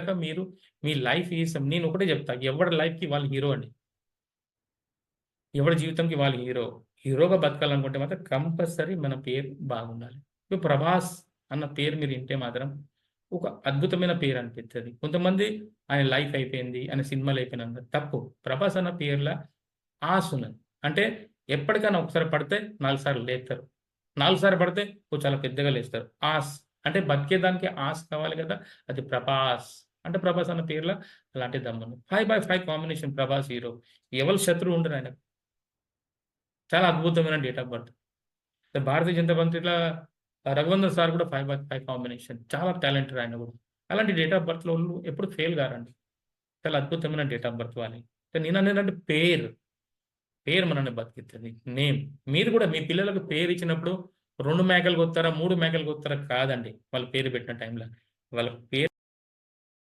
బతికాక మీరు మీ life is నేను ఒకటే చెప్తా. ఎవడి లైఫ్‌కి వాళ్ళు హీరో అండి. ఎవడి జీవితంకి వాళ్ళు హీరో. హీరోగా బతకాలనుకుంటే మాత్రం కంపల్సరీ మన పేరు బాగుండాలి. ఇప్పుడు 'ప్రభాస్' అన్న పేరు మీరు ఇంటే మాత్రం ఒక అద్భుతమైన పేరు అనిపిత్తది. కొంతమంది ఆయన లైఫ్ అయిపోయింది. ఆయన సినిమాలు అయిపోయినంక తప్పు. 'ప్రభాస్' అన్న పేర్ల ఆసున్నది. అంటే ఎప్పటికైనా ఒకసారి పడితే 4 సార్లు లేపుతారు. 4 సార్లు పడితే చాలా పెద్దగా లేస్తారు. ఆస్ అంటే బతికేదానికి ఆస్ కావాలి కదా! అది 'ప్రభాస్.' అంటే 'ప్రభాస్' అన్న పేర్ల అలాంటి దమ్ముంది. 5/5 కాంబినేషన్ 'ప్రభాస్' హీరో. ఎవరు శత్రువు ఉండరు ఆయనకు. చాలా అద్భుతమైన date of birth. Bharatiya Janata పార్టీల 'రఘువందన్' సార్ కూడా 5/5 కాంబినేషన్. చాలా టాలెంటెడ్ ఆయన కూడా. అలాంటి డేట్ ఆఫ్ బర్త్‌లోళ్ళు ఎప్పుడు ఫెయిల్ గారండి. చాలా అద్భుతమైన డేట్ ఆఫ్ బర్త్ వాళ్ళయి. నేననేదంటే పేరు మనల్ని బతికిత్తది. నేమ్. మీరు కూడా మీ పిల్లలకు పేరిచ్చినప్పుడు 2 మేకలు కొత్తారా? 3 మేకలు కొత్తారా? కాదండి. వాళ్ళు పేరు పెట్టిన టైంల. వాళ్ళ పేరు